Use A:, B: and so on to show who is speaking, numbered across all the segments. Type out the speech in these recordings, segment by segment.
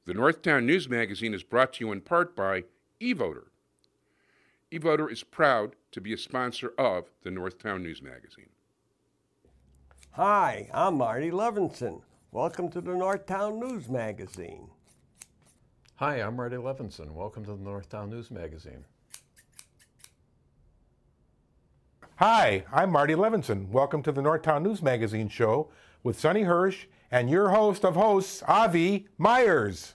A: The Northtown News Magazine is brought to you in part by eVoter. eVoter is proud to be a sponsor of the Northtown News Magazine.
B: Hi, I'm Marty Levinson. Welcome to the Northtown News Magazine.
C: Hi, I'm Marty Levinson. Welcome to the Northtown News Magazine.
D: Hi, I'm Marty Levinson. Welcome to the Northtown News Magazine show with Sonny Hirsch and your host of hosts, Avi Myers.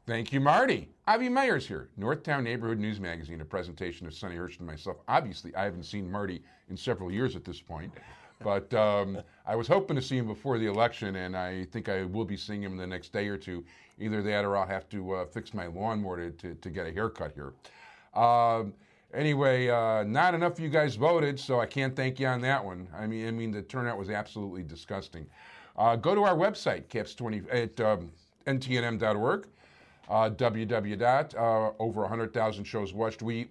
A: Thank you, Marty. Avi Myers here, Northtown Neighborhood News Magazine, a presentation of Sonny Hirsch and myself. Obviously, I haven't seen Marty in several years at this point, but I was hoping to see him before the election, and I think I will be seeing him in the next day or two. Either that or I'll have to fix my lawnmower to get a haircut here. Anyway, not enough of you guys voted, so I can't thank you on that one. I mean, the turnout was absolutely disgusting. Go to our website, caps20 at ntnm.org. Over 100,000 shows watched. We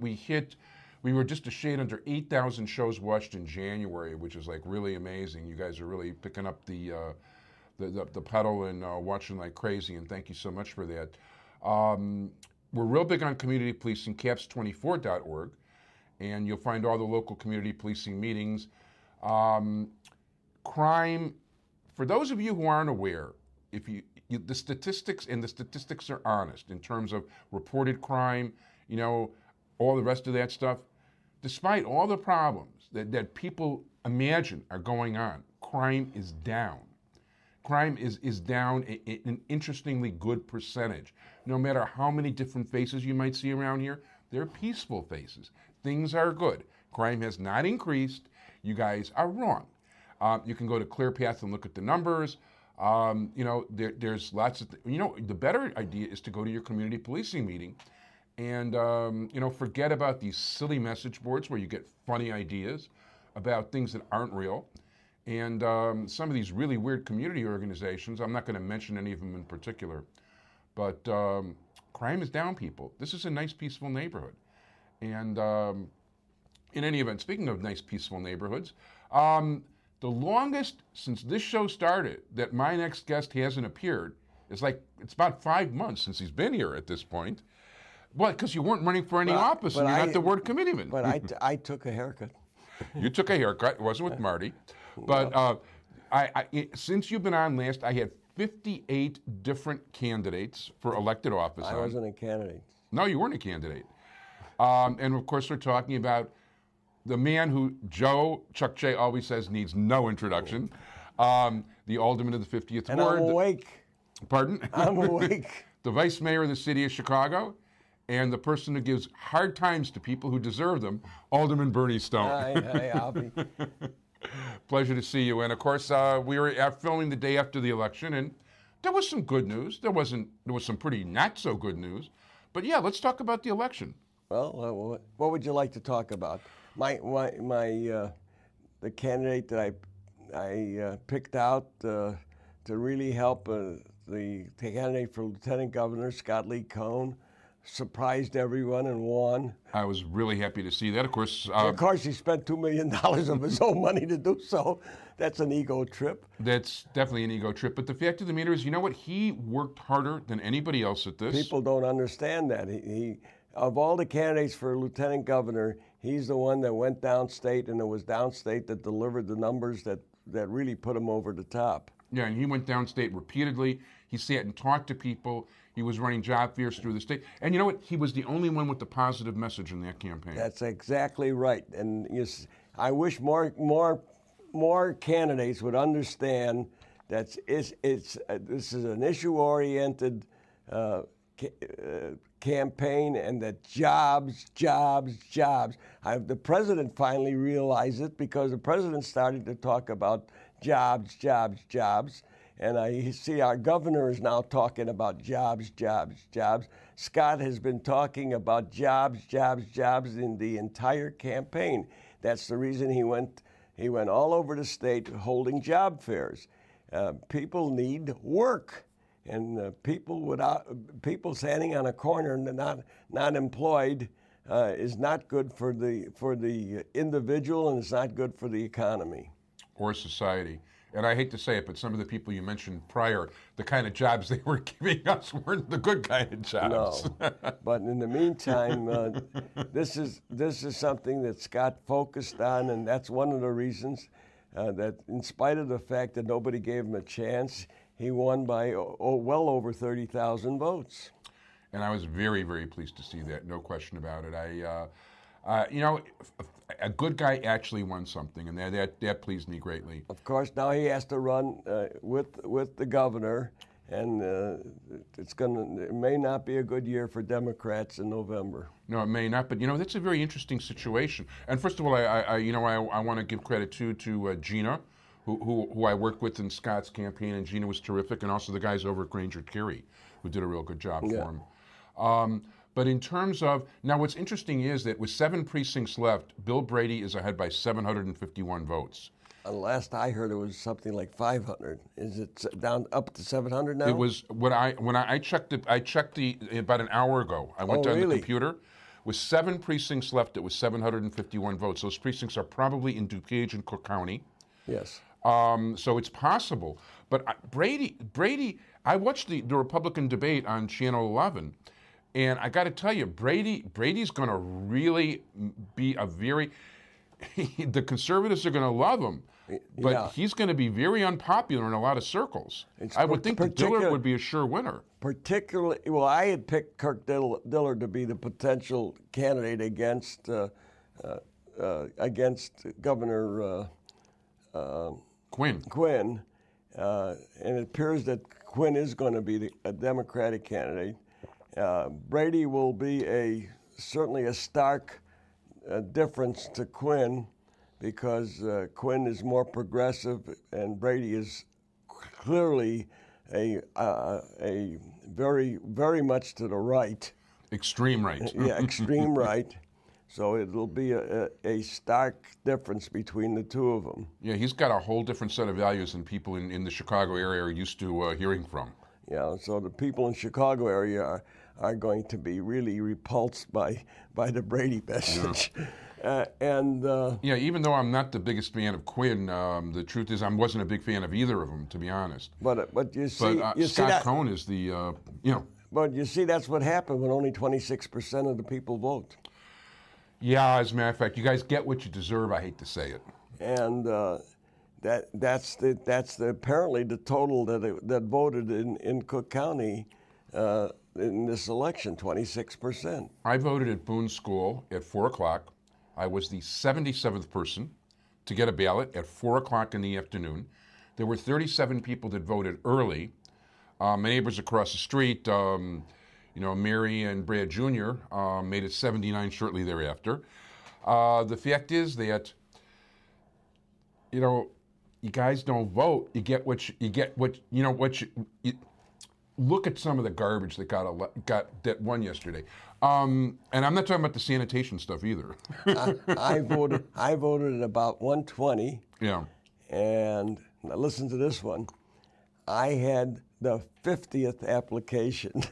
A: were just a shade under 8,000 shows watched in January, which is like really amazing. You guys are really picking up the pedal and watching like crazy, and thank you so much for that. We're real big on community policing, caps24.org, and you'll find all the local community policing meetings. Crime, for those of you who aren't aware, the statistics are honest in terms of reported crime, all the rest of that stuff. Despite all the problems that people imagine are going on, crime is down. Crime is down an interestingly good percentage. No matter how many different faces you might see around here, they're peaceful faces. Things are good. Crime has not increased. You guys are wrong. You can go to ClearPath and look at the numbers. There's lots of, the better idea is to go to your community policing meeting and, forget about these silly message boards where you get funny ideas about things that aren't real. And some of these really weird community organizations, I'm not going to mention any of them in particular, but crime is down, people. This is a nice, peaceful neighborhood. And in any event, speaking of nice, peaceful neighborhoods, the longest since this show started that my next guest hasn't appeared is it's about 5 months since he's been here at this point. Well, because you weren't running for any office and you're not the ward committeeman.
B: But I took a haircut.
A: You took a haircut. It wasn't with Marty. But since you've been on last, I had 58 different candidates for elected office.
B: I wasn't a candidate.
A: No, you weren't a candidate. And of course, we're talking about the man who Chuck J always says needs no introduction, the alderman of the 50th
B: and
A: Ward.
B: I'm awake.
A: Pardon?
B: I'm awake.
A: The vice mayor of the city of Chicago, and the person who gives hard times to people who deserve them, Alderman Berny Stone.
B: Hi, Albie.
A: Pleasure to see you. And of course, we were filming the day after the election, and there was some good news. There was some pretty not so good news. But yeah, let's talk about the election.
B: Well, what would you like to talk about? The candidate that I picked out to really help the candidate for lieutenant governor, Scott Lee Cohn, surprised everyone and won.
A: I was really happy to see that. Of course,
B: he spent $2 million of his own money to do so. That's an ego trip.
A: That's definitely an ego trip. But the fact of the matter is, you know what? He worked harder than anybody else at this.
B: People don't understand that. He of all the candidates for lieutenant governor, he's the one that went downstate, and it was downstate that delivered the numbers that really put him over the top.
A: Yeah, and he went downstate repeatedly. He sat and talked to people. He was running job fairs through the state. And you know what? He was the only one with the positive message in that campaign.
B: That's exactly right. And I wish more candidates would understand that this is an issue-oriented campaign, and that jobs. The president finally realized it because the president started to talk about jobs. And I see our governor is now talking about jobs. Scott has been talking about jobs in the entire campaign. That's the reason he went all over the state holding job fairs. People need work. And people standing on a corner and not employed is not good for the individual, and it's not good for the economy
A: or society. And I hate to say it, but some of the people you mentioned prior, the kind of jobs they were giving us weren't the good kind of jobs.
B: No, but in the meantime, this is something that Scott focused on, and that's one of the reasons that, in spite of the fact that nobody gave him a chance, he won by well over 30,000 votes.
A: And I was very, very pleased to see that. No question about it. A good guy actually won something, and that pleased me greatly.
B: Of course, now he has to run with the governor, and it may not be a good year for Democrats in November.
A: No, it may not, but that's a very interesting situation. And first of all, I want to give credit to Gina, who I worked with in Scott's campaign, and Gina was terrific, and also the guys over at Granger Carey, who did a real good job for him. But in terms of, now what's interesting is that with 7 precincts left, Bill Brady is ahead by 751 votes.
B: Last I heard, it was something like 500. Is it down up to 700 now?
A: It was when I checked it. I checked about an hour ago. I went down the computer. With 7 precincts left, it was 751 votes. Those precincts are probably in DuPage and Cook County.
B: Yes.
A: So it's possible. But Brady. I watched the Republican debate on Channel 11. And I got to tell you, Brady's going to really be the conservatives are going to love him, but he's going to be very unpopular in a lot of circles. I would think that Dillard would be a sure winner.
B: Particularly, well, I had picked Kirk Dillard to be the potential candidate against Governor Quinn, and it appears that Quinn is going to be a Democratic candidate. Brady will be certainly a stark difference to Quinn, because Quinn is more progressive and Brady is clearly a very, very much to the right.
A: Extreme right.
B: Yeah, extreme right. So it'll be a stark difference between the two of them.
A: Yeah, he's got a whole different set of values than people in the Chicago area are used to hearing from.
B: Yeah, so the people in Chicago area are going to be really repulsed by the Brady message.
A: Yeah. Even though I'm not the biggest fan of Quinn, the truth is I wasn't a big fan of either of them, to be honest.
B: But you see,
A: Scott Cohn is the
B: But you see, that's what happened when only 26% of the people vote.
A: Yeah, as a matter of fact, you guys get what you deserve. I hate to say it.
B: And that's apparently the total that voted in Cook County in this election, 26%.
A: I voted at Boone School at 4 o'clock. I was the 77th person to get a ballot at 4 o'clock in the afternoon. There were 37 people that voted early. My neighbors across the street, Mary and Brad Jr. Made it 79 shortly thereafter. The fact is that, you guys don't vote. You get what you look at some of the garbage that that won yesterday. And I'm not talking about the sanitation stuff either.
B: I voted at about 1:20.
A: Yeah.
B: And now listen to this one. I had the 50th application.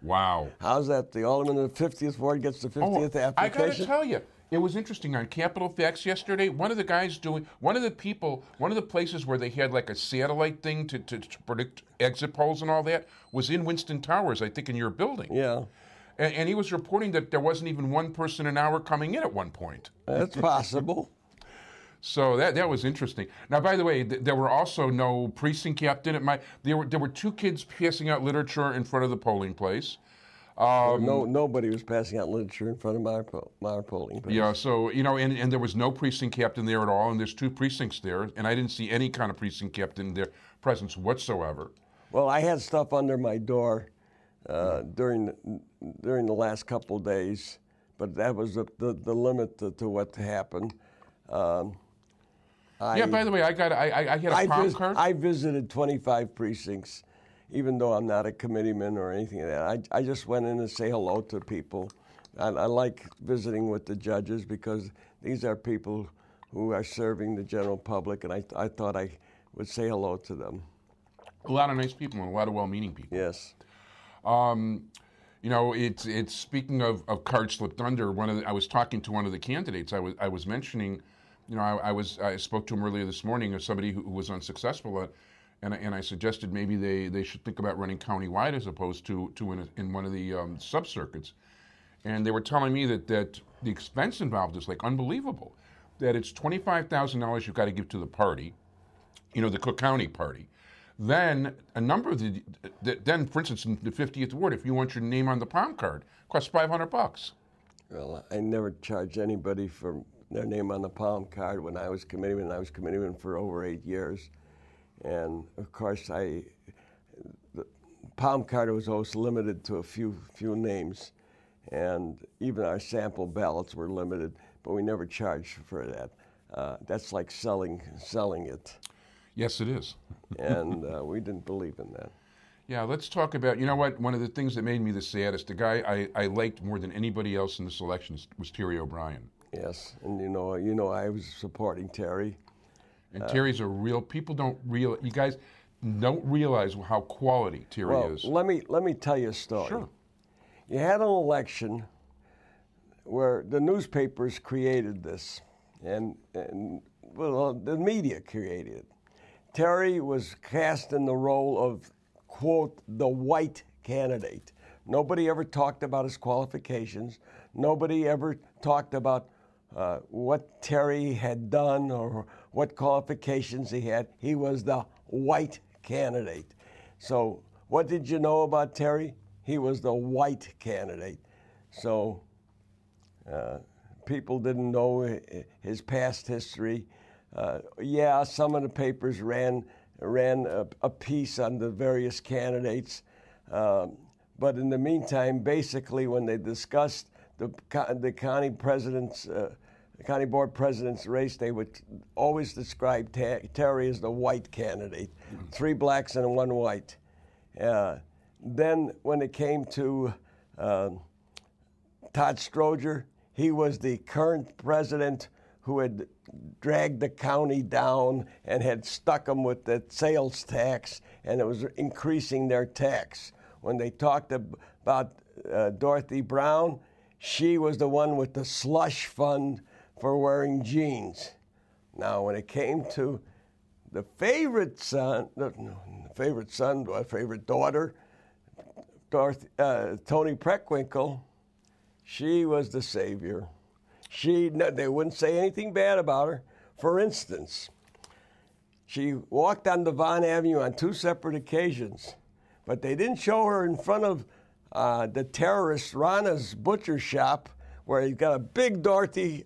A: Wow.
B: How's that? The alderman of the 50th ward gets the 50th application?
A: I got to tell you, it was interesting. On Capitol Facts yesterday, one of the places where they had like a satellite thing to predict exit polls and all that was in Winston Towers, I think, in your building.
B: Yeah.
A: And he was reporting that there wasn't even one person an hour coming in at one point.
B: That's possible.
A: So that was interesting. Now, by the way, there were also no precinct captain at there were 2 kids passing out literature in front of the polling place.
B: Nobody was passing out literature in front of my polling place.
A: Yeah, so, and there was no precinct captain there at all, and there's 2 precincts there, and I didn't see any kind of precinct captain there presence whatsoever.
B: Well, I had stuff under my door during the last couple of days, but that was the limit to what happened.
A: By the way, I had a palm card.
B: I visited 25 precincts, even though I'm not a committeeman or anything like that. I just went in to say hello to people. I like visiting with the judges because these are people who are serving the general public, and I thought I would say hello to them.
A: A lot of nice people and a lot of well-meaning people.
B: Yes.
A: It's speaking of cards slipped under. I was talking to one of the candidates. I was mentioning, You know, I spoke to him earlier this morning as somebody who was unsuccessful, and I suggested maybe they should think about running countywide as opposed to in one of the sub-circuits. And they were telling me that the expense involved is like unbelievable. That it's $25,000 you've got to give to the party, you know, the Cook County party. Then a number of then for instance in the 50th ward, if you want your name on the palm card, it costs $500.
B: Well, I never charged anybody for their name on the palm card when I was committeeman. I was committeeman for over 8 years. And of course, the palm card was always limited to a few names. And even our sample ballots were limited, but we never charged for that. That's like selling it.
A: Yes, it is.
B: And we didn't believe in that.
A: Yeah, let's talk about, you know what, one of the things that made me the saddest, the guy I liked more than anybody else in this election was Terry O'Brien.
B: Yes, and you know, I was supporting Terry.
A: And Terry's a real, you guys don't realize how quality Terry is.
B: Let me tell you a story.
A: Sure.
B: You had an election where the newspapers created this, and well, the media created it. Terry was cast in the role of, quote, the white candidate. Nobody ever talked about his qualifications. Nobody ever talked about what Terry had done or what qualifications he had. He was the white candidate. So what did you know about Terry? He was the white candidate. So people didn't know his past history. Yeah, some of the papers ran a piece on the various candidates, but in the meantime, basically, when they discussed the county president's, the county board president's race, they would always describe Terry as the white candidate, 3 blacks and 1 white. Then, when it came to Todd Stroger, he was the current president who had dragged the county down and had stuck them with the sales tax, and it was increasing their tax. When they talked about Dorothy Brown, she was the one with the slush fund for wearing jeans. Now, when it came to the favorite daughter, Toni Preckwinkle, she was the savior. They wouldn't say anything bad about her. For instance, she walked on Devon Avenue on 2 separate occasions, but they didn't show her in front of the terrorist Rana's butcher shop, where he's got a big Toni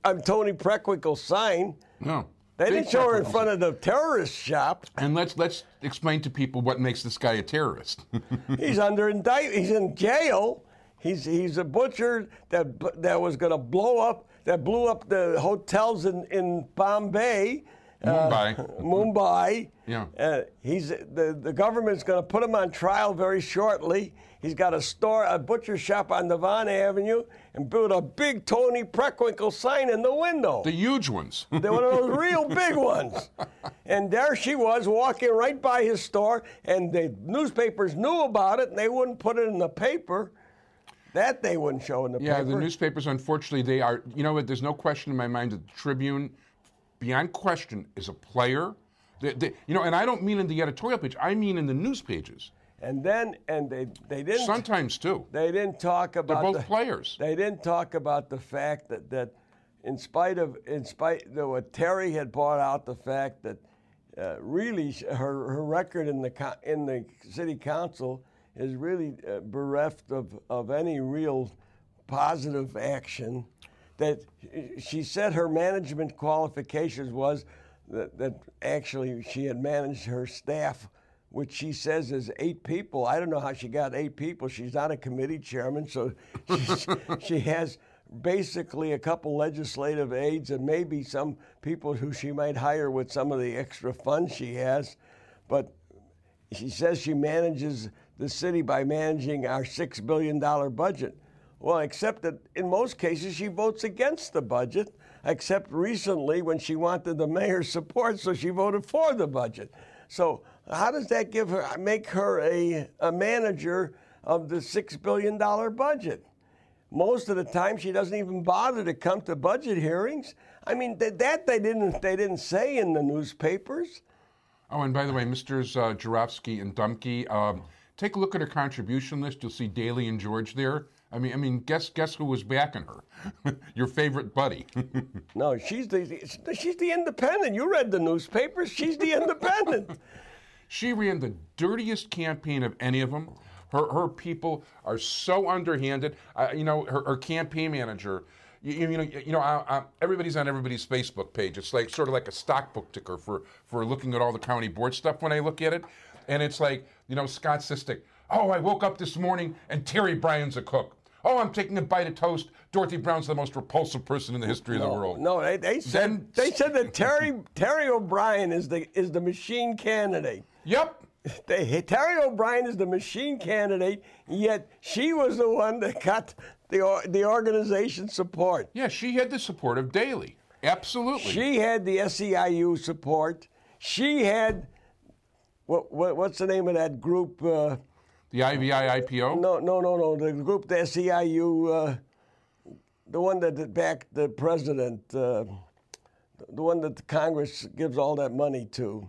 B: Preckwinkle sign.
A: No.
B: They didn't show her in front of the terrorist shop.
A: And let's explain to people what makes this guy a terrorist.
B: He's under indictment. He's in jail. He's a butcher that was going to blew up the hotels in Bombay. Mumbai.
A: Yeah.
B: The government's going to put him on trial very shortly. He's got a butcher shop on Devon Avenue, and built a big Toni Preckwinkle sign in the window.
A: The huge ones.
B: They're one of those real big ones. And there she was walking right by his store, and the newspapers knew about it, and they wouldn't put it in the paper. That they wouldn't show in the paper.
A: Yeah, the newspapers, unfortunately, they are, you know what, there's no question in my mind that the Tribune, beyond question, is a player. And I don't mean in the editorial page, I mean in the news pages.
B: And they didn't.
A: Sometimes too.
B: They didn't talk about.
A: They're both players.
B: They didn't talk about the fact that in spite of what Terry had brought out, the fact that really her record in the city council is really bereft of any real positive action. That she said her management qualifications was that actually she had managed her staff, which she says is 8 people. I don't know how she got 8 people. She's not a committee chairman, so she has basically a couple legislative aides and maybe some people who she might hire with some of the extra funds she has. But she says she manages the city by managing our $6 billion budget. Well, except that in most cases she votes against the budget, except recently when she wanted the mayor's support, so she voted for the budget. So how does that make her a manager of the $6 billion budget? most of the time she doesn't even bother to come to budget hearings. I mean, that they didn't say in the newspapers.
A: Oh, and by the way, Mr. Jarofsky and Dumke, take a look at her contribution list. You'll see Daley and George there. I mean, guess who was backing her? Your favorite buddy.
B: No, she's the independent. You read the newspapers. She's the independent.
A: She ran the dirtiest campaign of any of them. Her people are so underhanded. Her campaign manager. Everybody's on everybody's Facebook page. It's like sort of like a stock book ticker for looking at all the county board stuff when I look at it. And it's like, Scott Sistick. Oh, I woke up this morning and Terry Bryan's a cook. Oh, I'm taking a bite of toast. Dorothy Brown's the most repulsive person in the history of the world.
B: No, they said that Terry O'Brien is the machine candidate.
A: Yep.
B: Terry O'Brien is the machine candidate, yet she was the one that got the organization support.
A: Yeah, she had the support of Daley. Absolutely.
B: She had the SEIU support. She had what's the name of that group?
A: The IVI-IPO?
B: No. The group, the SEIU, the one that backed the president, the one that the Congress gives all that money to.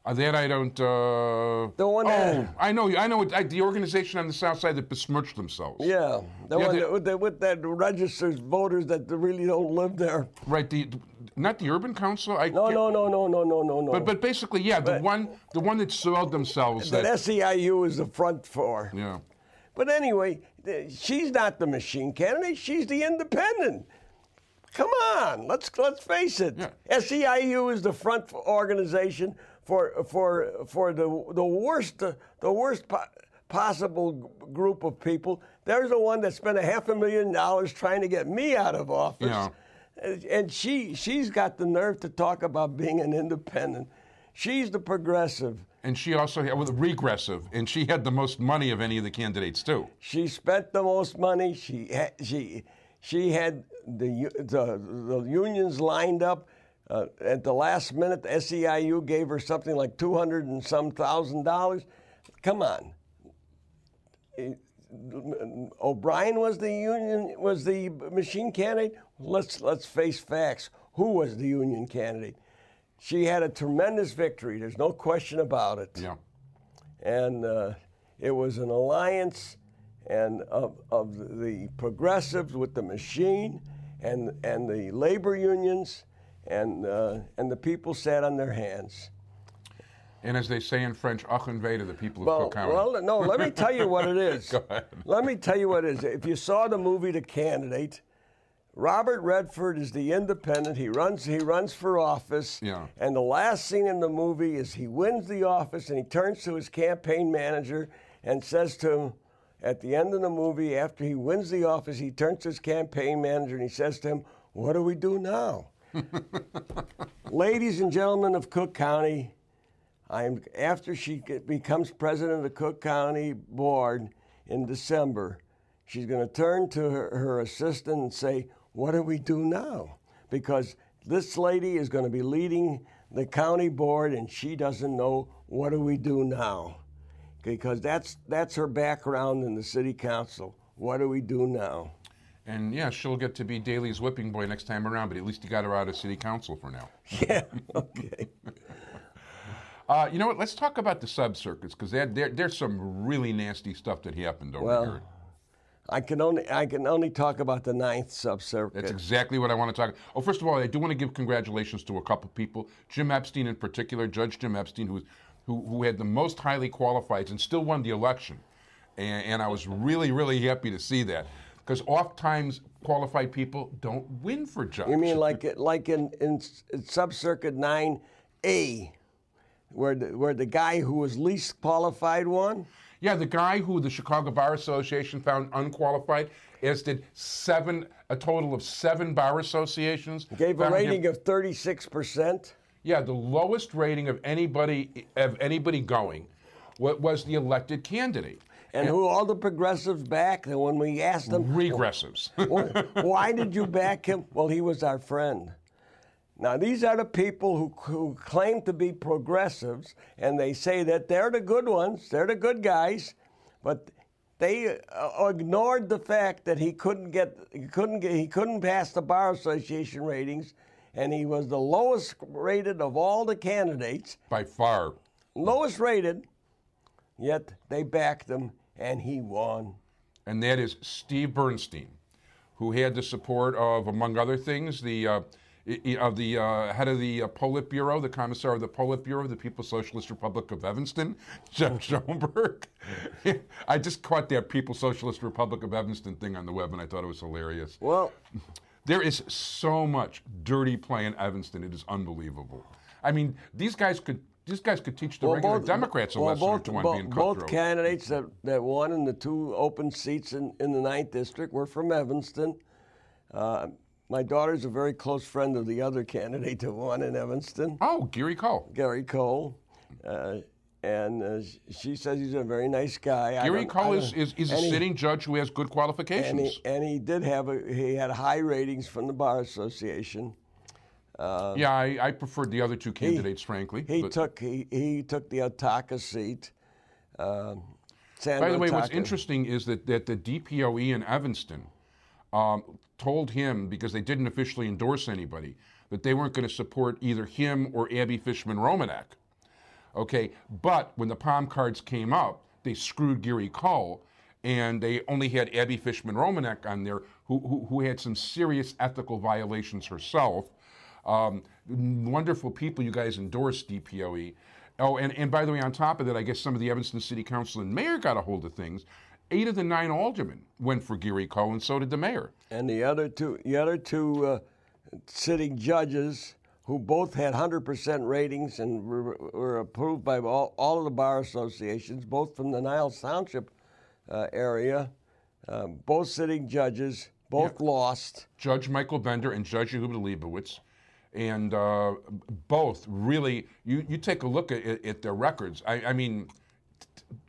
A: That I don't.
B: The one that.
A: I know. The organization on the South Side that besmirched themselves.
B: Yeah, with that registers voters that really don't live there.
A: Right. Not the Urban Council.
B: No.
A: But basically, yeah, the one that soiled themselves.
B: That SEIU is the front for.
A: Yeah.
B: But anyway, she's not the machine candidate. She's the independent. Come on, let's face it.
A: Yeah.
B: SEIU is the front organization for the worst possible group of people. There's the one that spent $500,000 trying to get me out of office.
A: Yeah.
B: And she's got the nerve to talk about being an independent. She's the progressive.
A: And she also had the regressive, and she had the most money of any of the candidates too.
B: She spent the most money. She had the unions lined up. At the last minute, the SEIU gave her something like $200,000 and some $1,000. Come on. O'Brien was the machine candidate. Let's face facts. Who was the union candidate? She had a tremendous victory. There's no question about it.
A: Yeah.
B: And it was an alliance of the progressives with the machine and the labor unions, and the people sat on their hands.
A: And as they say in French, "Ach vey" to the people of Cook County.
B: Well, no, let me tell you what it is.
A: Go ahead.
B: Let me tell you what it is. If you saw the movie The Candidate, Robert Redford is the independent. He runs for office.
A: Yeah.
B: And the last scene in the movie is he wins the office and he turns to his campaign manager and says to him, at the end of the movie, after he wins the office, he turns to his campaign manager and he says to him, "What do we do now?" Ladies and gentlemen of Cook County, after she becomes president of the Cook County Board in December, she's going to turn to her assistant and say, "What do we do now?" Because this lady is going to be leading the county board and she doesn't know what do we do now. Because that's her background in the city council. What do we do now?
A: And yeah, she'll get to be Daley's whipping boy next time around, but at least you got her out of city council for now.
B: Yeah, okay.
A: You know what? Let's talk about the sub-circuits, because there's some really nasty stuff that happened over here.
B: I can only talk about the 9th sub-circuit.
A: That's exactly what I want to talk about. Oh, first of all, I do want to give congratulations to a couple people. Jim Epstein in particular, Judge Jim Epstein, who had the most highly qualified and still won the election. And I was really, really happy to see that. Because oftentimes qualified people don't win for judge.
B: You mean like in sub-circuit 9A, where the guy who was least qualified won?
A: Yeah, the guy who the Chicago Bar Association found unqualified, as did a total of 7 bar associations.
B: Gave a rating of 36%.
A: Yeah, the lowest rating of anybody going was the elected candidate.
B: And who all the progressives backed, and when we asked them...
A: Regressives.
B: Why did you back him? Well, he was our friend. Now, these are the people who claim to be progressives, and they say that they're the good ones, they're the good guys, but they ignored the fact that he couldn't pass the Bar Association ratings, and he was the lowest rated of all the candidates.
A: By far.
B: Lowest rated, yet they backed him, and he won.
A: And that is Steve Bernstein, who had the support of, among other things, the head of the Politburo, the commissar of the Politburo of the People's Socialist Republic of Evanston, Jeff Schoenberg. I just caught that People's Socialist Republic of Evanston thing on the web, and I thought it was hilarious.
B: Well,
A: there is so much dirty play in Evanston; it is unbelievable. I mean, these guys could teach the regular Democrats a lesson or two on being cutthroat.
B: Both candidates that won in the 2 open seats in the 9th District were from Evanston. My daughter's a very close friend of the other candidate that won in Evanston.
A: Oh, Gary Cole.
B: Gary Cole. And she says he's a very nice guy.
A: Gary Cole is a sitting judge who has good qualifications.
B: And he had high ratings from the Bar Association.
A: I preferred the other 2 candidates, frankly.
B: He took the Otaka seat.
A: By the way, what's interesting is that the DPOE in Evanston told him, because they didn't officially endorse anybody, that they weren't going to support either him or Abby Fishman-Romanek. Okay, but when the palm cards came up, they screwed Gary Cole, and they only had Abby Fishman-Romanek on there, who had some serious ethical violations herself. Wonderful people you guys endorsed, DPOE. Oh, and by the way, on top of that, I guess some of the Evanston City Council and mayor got a hold of things. 8 of the 9 aldermen went for Gary Cole, and so did the mayor.
B: And the other two sitting judges, who both had 100% ratings and were approved by all of the bar associations, both from the Niles Township area, both sitting judges, both lost.
A: Judge Michael Bender and Judge Yehuda Leibowitz. And both really, you take a look at their records. I mean,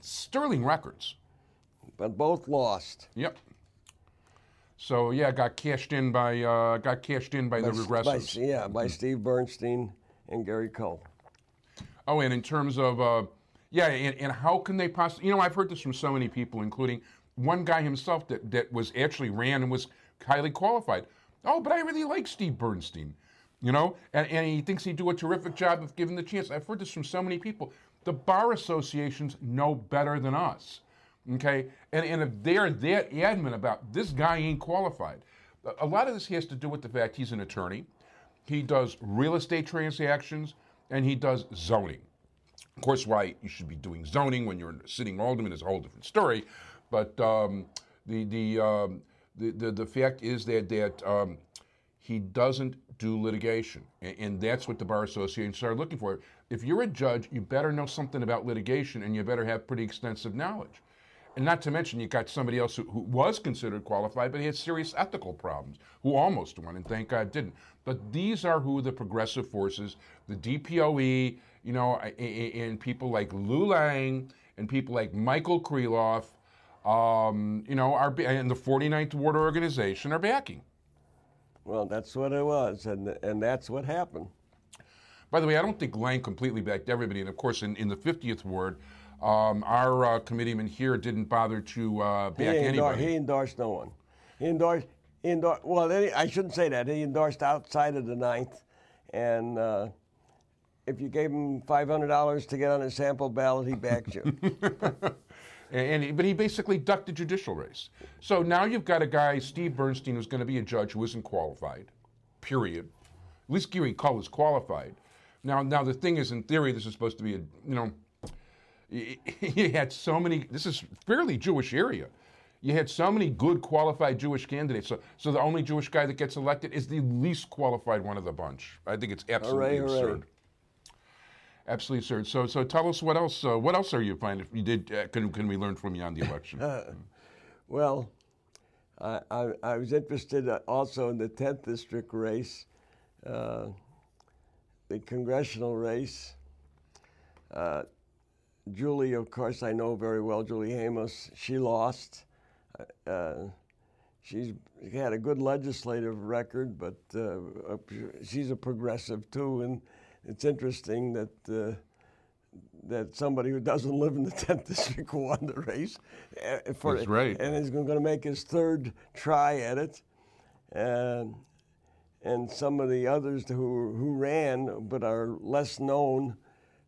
A: sterling records.
B: But both lost.
A: Yep. So yeah, got cashed in by the regressives.
B: By Steve Bernstein and Gary Cole.
A: Oh, and in terms of and how can they possibly? I've heard this from so many people, including one guy himself that was actually ran and was highly qualified. Oh, but I really like Steve Bernstein. And he thinks he'd do a terrific job of giving the chance. I've heard this from so many people. The bar associations know better than us, okay? And if they're that adamant about this guy ain't qualified, a lot of this has to do with the fact he's an attorney. He does real estate transactions, and he does zoning. Of course, why you should be doing zoning when you're a sitting alderman is a whole different story. But the fact is that he doesn't do litigation, and that's what the bar associations are looking for. If you're a judge, you better know something about litigation, and you better have pretty extensive knowledge. And not to mention, you got somebody else who was considered qualified, but he had serious ethical problems, who almost won, and thank God didn't. But these are who the progressive forces, the DPOE, and people like Lou Lang, and people like Michael Kreloff, and the 49th Ward Organization are backing.
B: Well, that's what it was, and that's what happened.
A: By the way, I don't think Lang completely backed everybody, and of course, in the 50th Ward, our committeeman here didn't bother to back anybody.
B: He endorsed no one. He endorsed. Well, I shouldn't say that. He endorsed outside of the 9th, and if you gave him $500 to get on a sample ballot, he backed you.
A: But he basically ducked the judicial race. So now you've got a guy, Steve Bernstein, who's going to be a judge who isn't qualified, period. At least Gary Cole is qualified. Now the thing is, in theory, this is supposed to be you had so many, this is a fairly Jewish area. You had so many good qualified Jewish candidates. So the only Jewish guy that gets elected is the least qualified one of the bunch. I think it's absolutely absurd. Absolutely absurd. So tell us what else are you finding? If you did, can we learn from you on the election?
B: Well, I was interested also in the 10th district race, the congressional race. Julie, of course, I know very well. Julie Amos, she lost. She's had a good legislative record, but she's a progressive too, and it's interesting that that somebody who doesn't live in the 10th district won the race.
A: That's right.
B: And he's going to make his third try at it. And some of the others who ran but are less known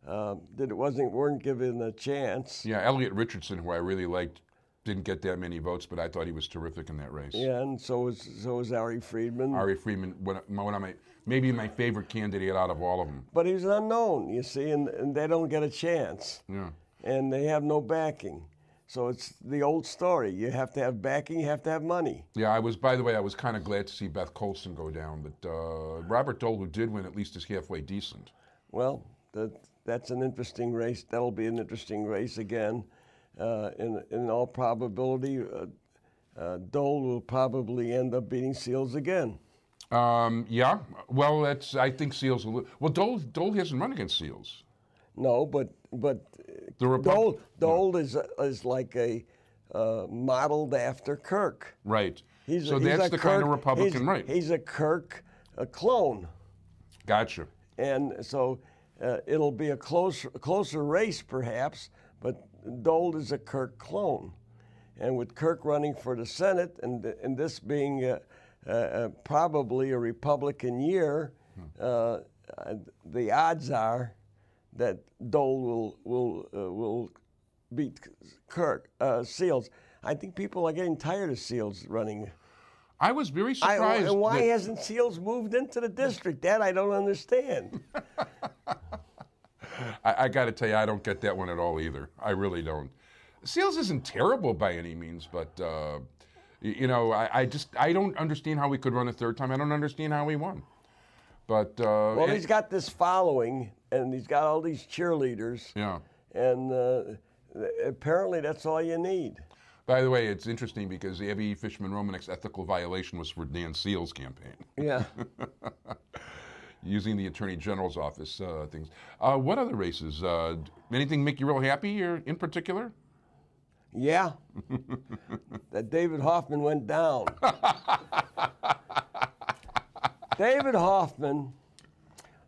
B: weren't given a chance.
A: Yeah, Elliot Richardson, who I really liked, didn't get that many votes, but I thought he was terrific in that race.
B: Yeah, and so was Ari Friedman.
A: Ari Friedman, one of maybe my favorite candidate out of all of them.
B: But he's unknown, you see, and they don't get a chance.
A: Yeah.
B: And they have no backing. So it's the old story. You have to have backing, you have to have money.
A: Yeah, by the way, I was kind of glad to see Beth Colson go down, but Robert Dole, who did win, at least is halfway decent.
B: Well, that's an interesting race. That'll be an interesting race again. In all probability, Dole will probably end up beating Seals again.
A: Yeah. Well, I think Seals will. Well, Dole hasn't run against Seals.
B: No, but Dole is like a modeled after Kirk.
A: Right. That's the kind of Republican, right?
B: He's a Kirk clone.
A: Gotcha.
B: And so it'll be a closer race, perhaps, but Dole is a Kirk clone. And with Kirk running for the Senate and this being probably a Republican year, the odds are that Dole will beat Seals. I think people are getting tired of Seals running.
A: I was very surprised.
B: And why hasn't Seals moved into the district? That I don't understand. I
A: got to tell you, I don't get that one at all either. I really don't. Seals isn't terrible by any means, but I don't understand how he could run a third time. I don't understand how he won. But
B: he's got this following, and he's got all these cheerleaders.
A: Yeah.
B: And apparently, that's all you need.
A: By the way, it's interesting because the Abby Fishman Romanek's ethical violation was for Dan Seals' campaign.
B: Yeah.
A: Using the Attorney General's office things. What other races? Anything make you real happy or in particular?
B: Yeah. That David Hoffman went down. David Hoffman,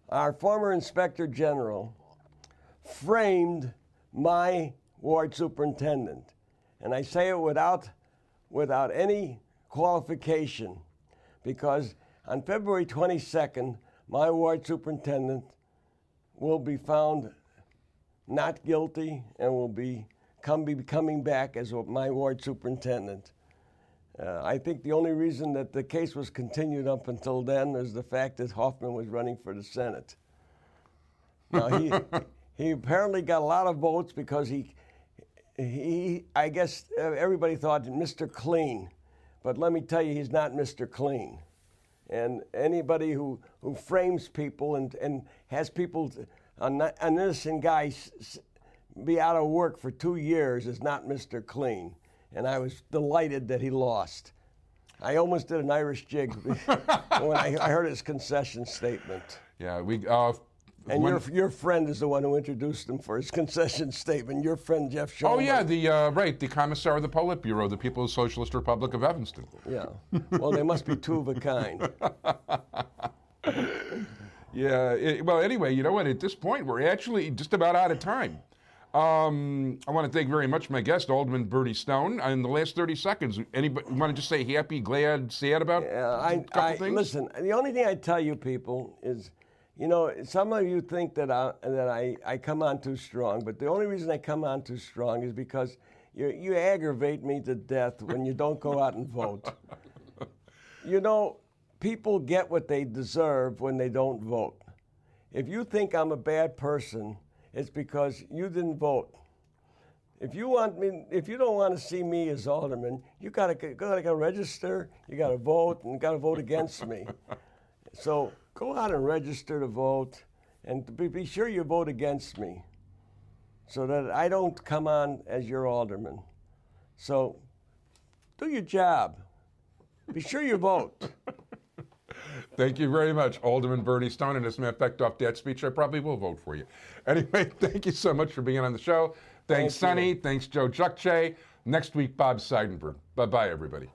B: our former Inspector General, framed my ward superintendent. And I say it without any qualification, because on February 22nd, my ward superintendent will be found not guilty and will be coming back as my ward superintendent. I think the only reason that the case was continued up until then is the fact that Hoffman was running for the Senate. Now, he apparently got a lot of votes because I guess everybody thought Mr. Clean, but let me tell you, he's not Mr. Clean. And anybody who frames people and has people, an innocent guy be out of work for 2 years is not Mr. Clean. And I was delighted that he lost. I almost did an Irish jig when I heard his concession statement.
A: Yeah,
B: and your friend is the one who introduced him for his concession statement. Your friend Jeff Shulman.
A: Oh yeah, the commissar of the Politburo, the People's Socialist Republic of Evanston.
B: Yeah. Well, they must be two of a kind.
A: Yeah. Well, anyway, you know what? At this point, we're actually just about out of time. I want to thank very much my guest, Alderman Bernie Stone. In the last 30 seconds, anybody want to just say happy, glad, sad about a couple things?
B: Listen, the only thing I tell you people is, some of you think that I come on too strong, but the only reason I come on too strong is because you aggravate me to death when you don't go out and vote. People get what they deserve when they don't vote. If you think I'm a bad person, it's because you didn't vote. If you don't want to see me as alderman, you gotta go register. You gotta vote, and you gotta vote against me. So go out and register to vote, and be sure you vote against me, so that I don't come on as your alderman. So do your job. Be sure you vote.
A: Thank you very much, Alderman Bernie Stone. And as a matter of fact, off that speech, I probably will vote for you. Anyway, thank you so much for being on the show. Thanks, Sonny. Thanks, Joe Juckche. Next week, Bob Seidenberg. Bye-bye, everybody.